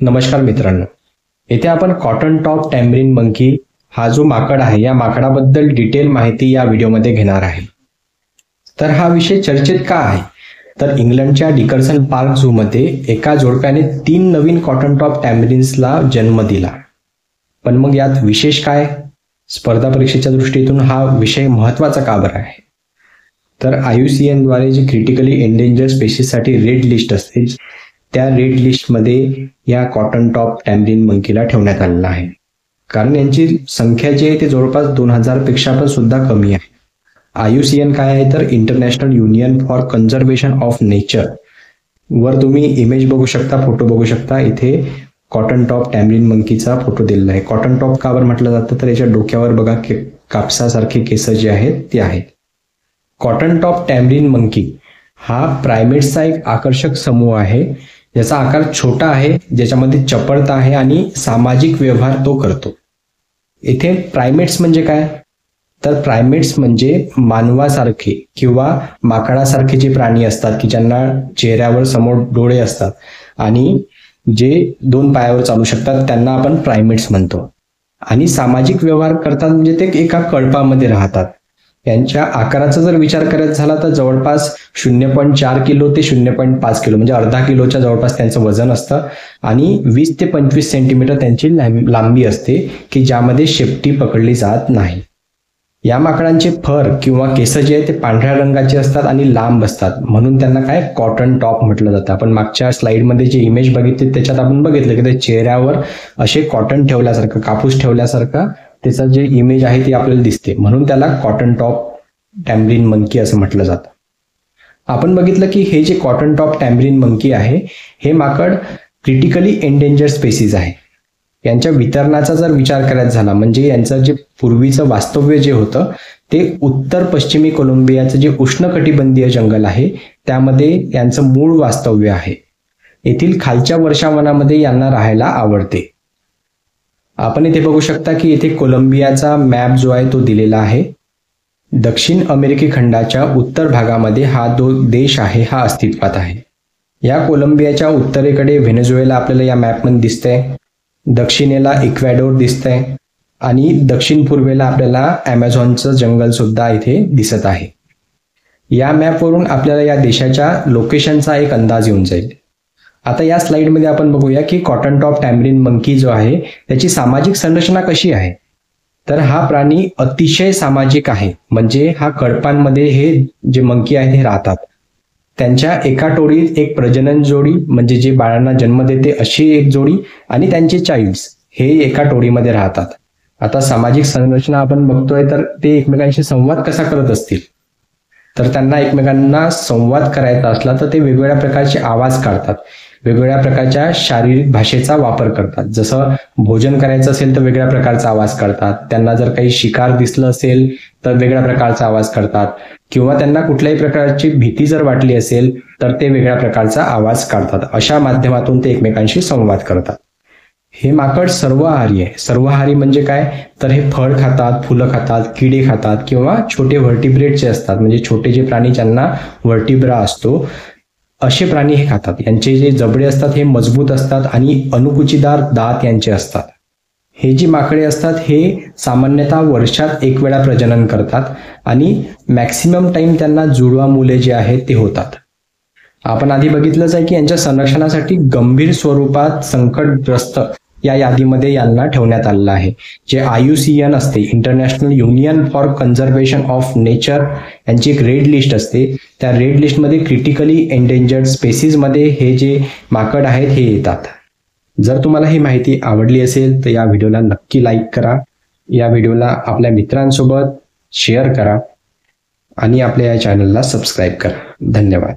नमस्कार मित्रांनो, येथे आपण कॉटन टॉप टॅमरिन मंकी हा जो माकड आहे या माकडाबद्दल डिटेल माहिती या व्हिडिओमध्ये घेणार आहे. तर हा विषय चर्चेत का आहे तर इंग्लंडच्या डिकर्सन पार्क झू मध्ये एका जोडप्याने 3 नवीन कॉटन टॉप टॅमरिन्सला जन्म दिला. पण मग यात विशेष काय? स्पर्धा परीक्षेच्या दृष्टीतून हा विषय महत्त्वाचा का बरं आहे? तर IUCN द्वारे जी क्रिटिकली एंडेंजर स्पेसीससाठी रेड लिस्ट असते त्या रेड लिस्टमध्ये या कॉटन टॉप टॅमरिन मंकीला ठेवण्यात आलेला आहे. कारण यांची संख्या जी आहे ते जवळपास 2000 पेक्षा पण सुद्धा कमी आहे. IUCN काय आहे तर international union for conservation of nature वर तुम्ही इमेज बघू शकता, फोटो बघू शकता. इथे कॉटन टॉप टॅमरिन मंकीचा फोटो दिलेला आहे. कॉटन टॉप का बरं म्हटलं जातं तर याच्या डोक्यावर बघा कापसासारखे केस जे आहेत ते आहेत. कॉटन टॉप टॅमरिन मंकी हा प्रायमेट्सचा एक आकर्षक समूह आहे ज्याचा आकार छोटा आहे, ज्याच्यामध्ये चपळता आहे आणि सामाजिक व्यवहार तो करतो. इथे प्रायमेट्स म्हणजे काय तर प्रायमेट्स म्हणजे मानवासारखे किंवा माकडासारखे जे प्राणी असतात की ज्यांना चेहऱ्यावर समोर डोळे असतात आणि जे 2 पायावर चालू शकतात त्यांना आपण प्रायमेट्स म्हणतो. आणि सामाजिक व्यवहार करतात म्हणजे ते एका कळपामध्ये राहतात. यांच्या आकाराचा जर विचार करायचा झाला तर जवळपास 0.4 किलो ते 0.5 किलो म्हणजे अर्धा किलोच्या जवळपास त्यांचं वजन असतं आणि 20 ते 25 सेंटीमीटर त्यांची लांबी असते की ज्यामध्ये शेपटी पकडली जात नाही. या माकडांचे फर किंवा केस जे आहे ते पांढऱ्या रंगाचे असतात आणि लांब असतात म्हणून त्यांना काय कॉटन टॉप म्हटलं जातं. आपण मागच्या स्लाइडमध्ये जे इमेज बघितली त्याच्यात आपण बघितलं की ते चेहऱ्यावर असे कॉटन ठेवल्यासारखं, कापूस ठेवल्यासारखं त्याचा जे इमेज आहे ती आपल्याला दिसते म्हणून त्याला कॉटन टॉप टॅमरिन मंकी असं म्हटलं जातं. आपण बघितलं की हे जे कॉटन टॉप टॅमरिन मंकी आहे हे माकड क्रिटिकली एंडेंजर स्पेसीज आहे. यांच्या वितरणाचा जर विचार करायचा झाला म्हणजे यांचं जे पूर्वीचं वास्तव्य जे होतं ते उत्तर पश्चिमी कोलंबियाचं जे उष्णकटिबंधीय जंगल आहे त्यामध्ये यांचं मूळ वास्तव्य आहे. येथील खालच्या वर्षावनामध्ये यांना राहायला आवडते. आपण इथे बघू शकता की इथे कोलंबियाचा मॅप जो आहे तो दिलेला आहे. दक्षिण अमेरिकी खंडाच्या उत्तर भागामध्ये हा देश आहे हा अस्तित्वात आहे. या कोलंबियाच्या उत्तरेकडे व्हेनेझुएला आपल्याला या मॅपमध्ये दिसतंय, दक्षिणेला इक्वेडोर दिसतंय आणि दक्षिण पूर्वेला आपल्याला ॲमेझॉनचं जंगल सुद्धा इथे दिसत आहे. या मॅपवरून आपल्याला या देशाच्या लोकेशनचा एक अंदाज येऊन जाईल. आता या स्लाइडमध्ये आपण बघूया की कॉटन टॉप टॅमरिन मंकी जो आहे त्याची सामाजिक संरचना कशी आहे. तर हा प्राणी अतिशय सामाजिक आहे. म्हणजे हा कळपांमध्ये हे जे मंकी आहेत हे राहतात. त्यांच्या एका टोळीत एक प्रजनन जोडी म्हणजे जे बाळांना जन्म देते अशी एक जोडी आणि त्यांचे चाइल्ड्स हे एका टोळीमध्ये राहतात. आता सामाजिक संरचना आपण बघतोय तर ते एकमेकांशी संवाद कसा करत असतील तर त्यांना एकमेकांना संवाद करायचा असला तर ते वेगवेगळ्या प्रकारचे आवाज काढतात, वेगवेगळ्या प्रकारच्या शारीरिक भाषेचा वापर करतात. जसं भोजन करायचं असेल तर वेगळ्या प्रकारचा आवाज काढतात, त्यांना जर काही शिकार दिसलं असेल तर वेगळ्या प्रकारचा आवाज काढतात किंवा त्यांना कुठल्याही प्रकारची भीती जर वाटली असेल तर ते वेगळ्या प्रकारचा आवाज काढतात. अशा माध्यमातून ते एकमेकांशी संवाद करतात. हे माकड सर्वहारी आहे. सर्वहारी म्हणजे काय तर हे फळ खातात, फुलं खातात, किडे खातात किंवा छोटे व्हर्टिब्रेटचे असतात म्हणजे छोटे जे प्राणी ज्यांना व्हर्टिब्रा असतो असे प्राणी हे खातात. यांचे जे जबडे असतात हे मजबूत असतात आणि अणुकुचीदार दात यांचे असतात. हे जी माकडे असतात हे सामान्यतः वर्षात एक वेळा प्रजनन करतात आणि मॅक्सिमम टाइम त्यांना जुळवा मुले जे आहेत ते होतात. आपण आधी बघितलंच आहे की यांच्या संरक्षणासाठी गंभीर स्वरूपात संकटग्रस्त या यादीमध्ये यांना ठेवण्यात आलेलं आहे. जे IUCN असते, international union for conservation of nature, यांची एक रेड लिस्ट असते. त्या रेड लिस्टमध्ये क्रिटिकली एंडेंजर्ड स्पेसीजमध्ये हे जे माकड आहेत हे येतात. जर तुम्हाला ही माहिती आवडली असेल तर या व्हिडिओला नक्की लाईक करा, या व्हिडिओला आपल्या मित्रांसोबत शेअर करा आणि आपल्या या चॅनलला सबस्क्राईब करा. धन्यवाद.